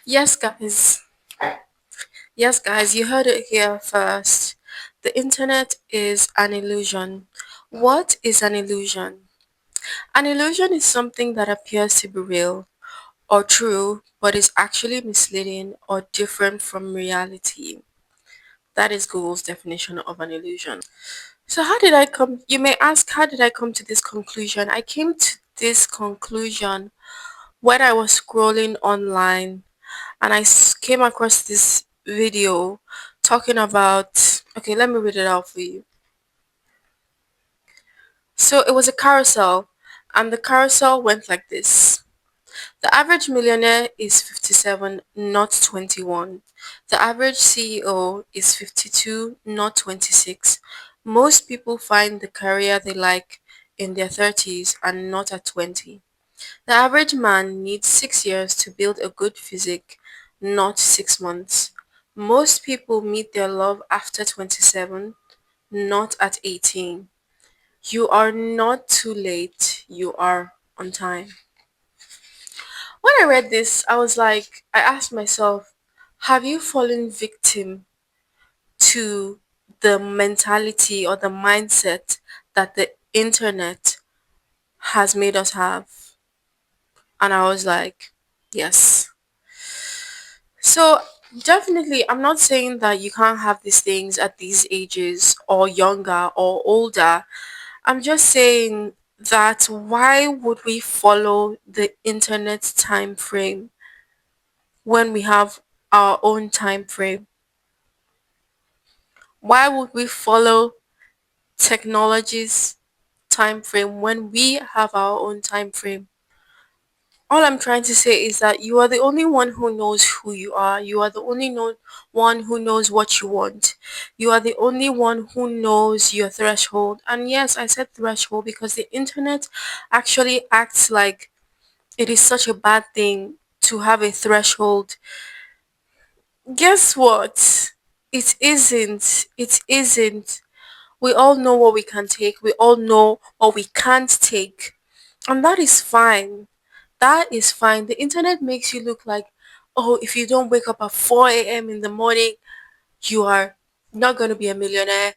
Yes, guys. Yes, guys, you heard it here first. The internet is an illusion. What is an illusion? An illusion is something that appears to be real or true, but is actually misleading or different from reality. That is Google's definition of an illusion. So, how did I come? You may ask, how did I come to this conclusion? I came to this conclusion when I was scrolling online and came across this video talking about, okay, let me read it out for you. So it was a carousel, and the carousel went like this. The average millionaire is 57, not 21. The average CEO is 52, not 26. Most people find the career they like in their 30s and not at 20. The average man needs 6 years to build a good physique, not 6 months. Most people meet their love after 27, not at 18. You are not too late, you are on time. When I read this, I asked myself, have you fallen victim to the mentality or the mindset that the internet has made us have? And I was like, yes. So definitely, I'm not saying that you can't have these things at these ages or younger or older. I'm just saying that why would we follow the internet time frame when we have our own time frame? Why would we follow technology's time frame when we have our own time frame? All I'm trying to say is that you are the only one who knows who you are. You are the only one who knows what you want. You are the only one who knows your threshold. And yes, I said threshold because the internet actually acts like it is such a bad thing to have a threshold. Guess what? It isn't. It isn't. We all know what we can take. We all know what we can't take. And that is fine. That is fine. The internet makes you look like, oh, if you don't wake up at 4 a.m. in the morning, you are not going to be a millionaire.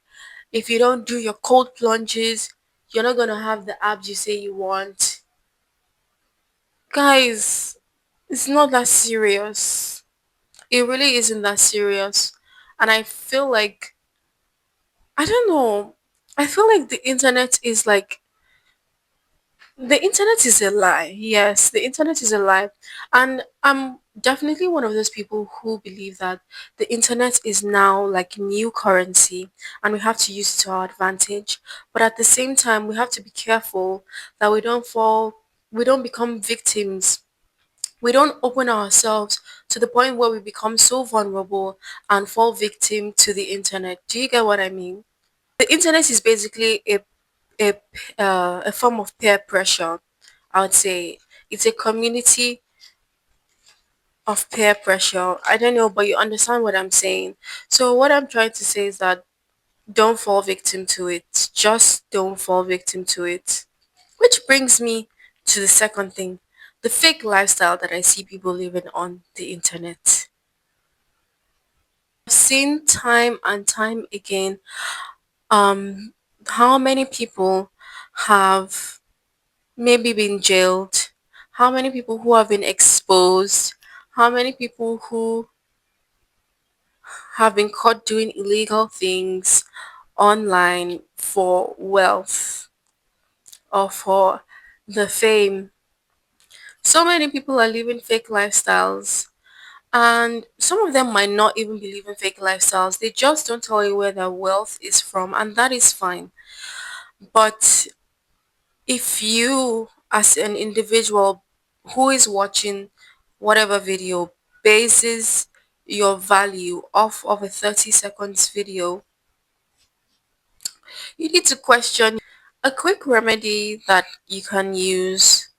If you don't do your cold plunges, you're not going to have the abs you say you want. Guys, it's not that serious. It really isn't that serious. And I feel like, I don't know, I feel like the internet is a lie. Yes, the internet is a lie. And I'm definitely one of those people who believe that the internet is now like new currency and we have to use it to our advantage. But at the same time, we have to be careful that we don't become victims. We don't open ourselves to the point where we become so vulnerable and fall victim to the internet. Do you get what I mean? The internet is basically a a form of peer pressure. I would say it's a community of peer pressure. I don't know, but you understand what I'm saying. So what I'm trying to say is that don't fall victim to it. Just don't fall victim to it. Which brings me to the second thing, the fake lifestyle that I see people living on the internet. I've seen time and time again um how many people have maybe been jailed, how many people who have been exposed, how many people who have been caught doing illegal things online for wealth or for the fame. So many people are living fake lifestyles, and some of them might not even be living fake lifestyles. They just don't tell you where their wealth is from, and that is fine. But if you, as an individual who is watching whatever video, bases your value off of a 30 seconds video, you need to question a quick remedy that you can use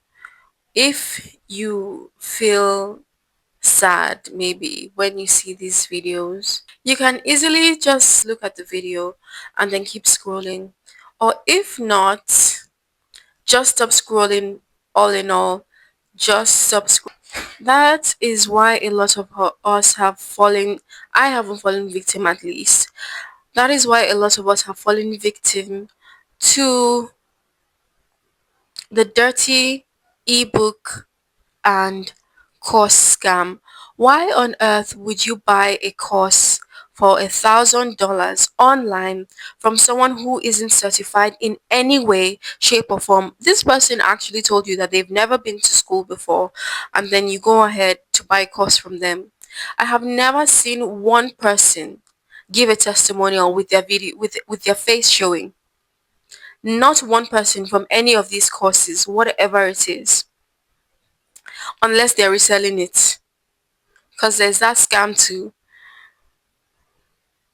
if you feel sad maybe when you see these videos. You can easily just look at the video and then keep scrolling. Or if not, just stop scrolling all in all. Just stop scrolling. That is why a lot of us have fallen. I haven't fallen victim, at least. That is why a lot of us have fallen victim to the dirty ebook and course scam. Why on earth would you buy a course for $1,000 online from someone who isn't certified in any way, shape, or form? This person actually told you that they've never been to school before, and then you go ahead to buy a course from them. I have never seen one person give a testimonial with their video with their face showing. Not one person from any of these courses, whatever it is, unless they're reselling it. Because there's that scam too.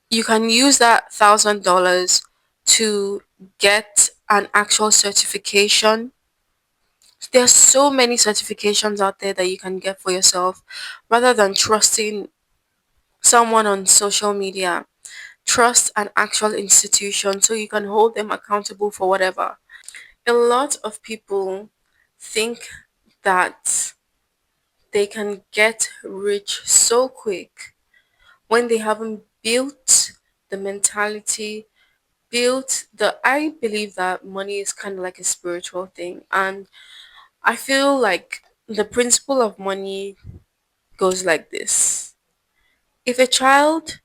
You can use that $1,000 to get an actual certification. There's so many certifications out there that you can get for yourself rather than trusting someone on social media. Trust an actual institution so you can hold them accountable for whatever. A lot of people think that they can get rich so quick when they haven't built the mentality, built the I believe that money is kind of like a spiritual thing, and I feel like the principle of money goes like this. If a child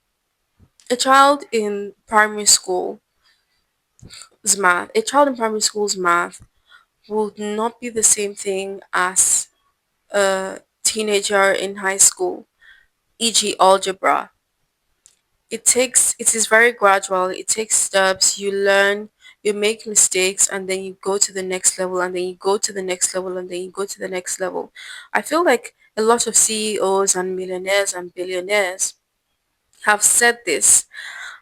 in primary school's math would not be the same thing as a teenager in high school, e.g. algebra. It is very gradual. It takes steps. You learn, you make mistakes, and then you go to the next level, and then you go to the next level, and then you go to the next level. I feel like a lot of CEOs and millionaires and billionaires have said this,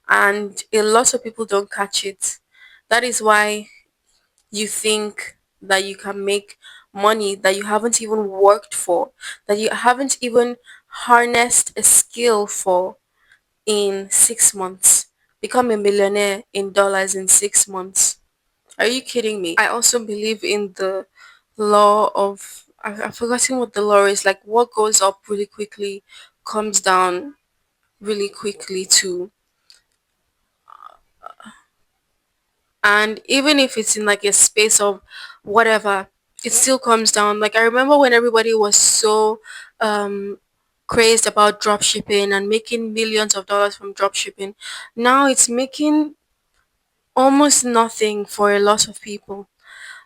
and a lot of people don't catch it. That is why you think that you can make money that you haven't even worked for, that you haven't even harnessed a skill for in 6 months. Become a millionaire in dollars in 6 months. Are you kidding me? I also believe in the law of, I've forgotten what the law is. Like what goes up really quickly comes down really quickly too. And even if it's in like a space of whatever, it still comes down. Like I remember when everybody was so um crazed about drop shipping and making millions of dollars from drop shipping. Now it's making almost nothing for a lot of people.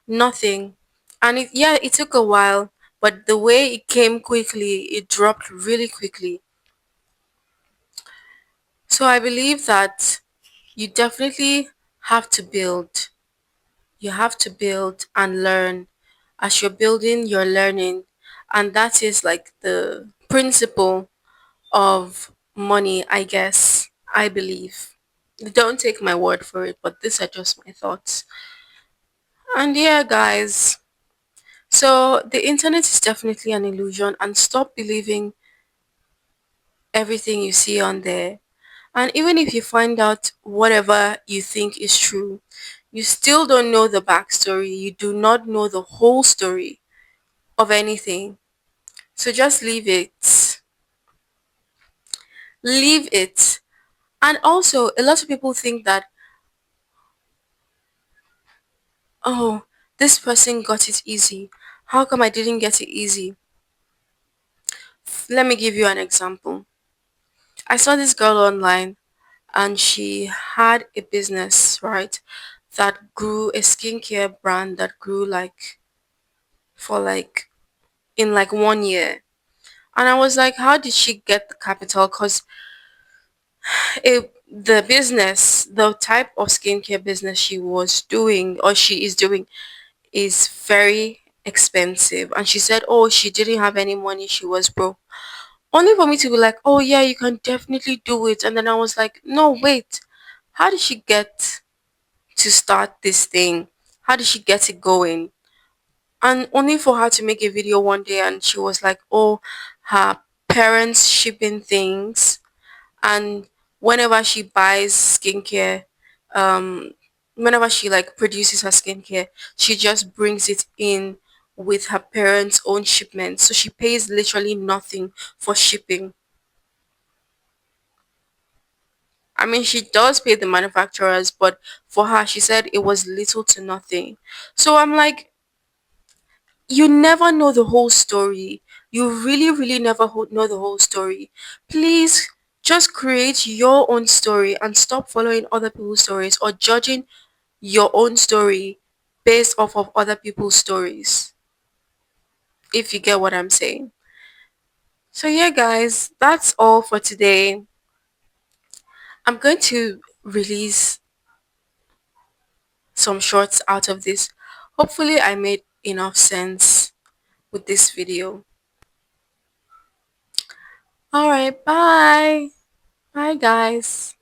Nothing. And yeah, it took a while, but the way it came quickly, it dropped really quickly. So I believe that you definitely have to build. You have to build and learn. As you're building, you're learning. And that is like the principle of money, I guess. I believe. Don't take my word for it, but these are just my thoughts. And yeah, guys, so the internet is definitely an illusion, and stop believing everything you see on there. And even if you find out whatever you think is true, you still don't know the backstory. You do not know the whole story of anything. So just leave it. Leave it. And also, a lot of people think that, oh, this person got it easy. How come I didn't get it easy? Let me give you an example. I saw this girl online and she had a business, right? That grew a skincare brand that grew like for like in like 1 year. And I was like, how did she get the capital? Because the business, the type of skincare business she was doing or she is doing is very expensive. And she said, oh, she didn't have any money. She was broke. Only for me to be like, oh, yeah, you can definitely do it. And then I was like, no, wait. How did she get to start this thing? How did she get it going? And only for her to make a video one day and she was like, oh, her parents shipping things, and whenever she buys skincare, um whenever she like produces her skincare, she just brings it in with her parents' own shipment, so she pays literally nothing for shipping. I mean, she does pay the manufacturers, but for her, she said it was little to nothing. So I'm like, you never know the whole story. You really, really never know the whole story. Please just create your own story and stop following other people's stories or judging your own story based off of other people's stories, if you get what I'm saying. So, yeah, guys, that's all for today. I'm going to release some shorts out of this. Hopefully, I made enough sense with this video. All right, bye. Bye, guys.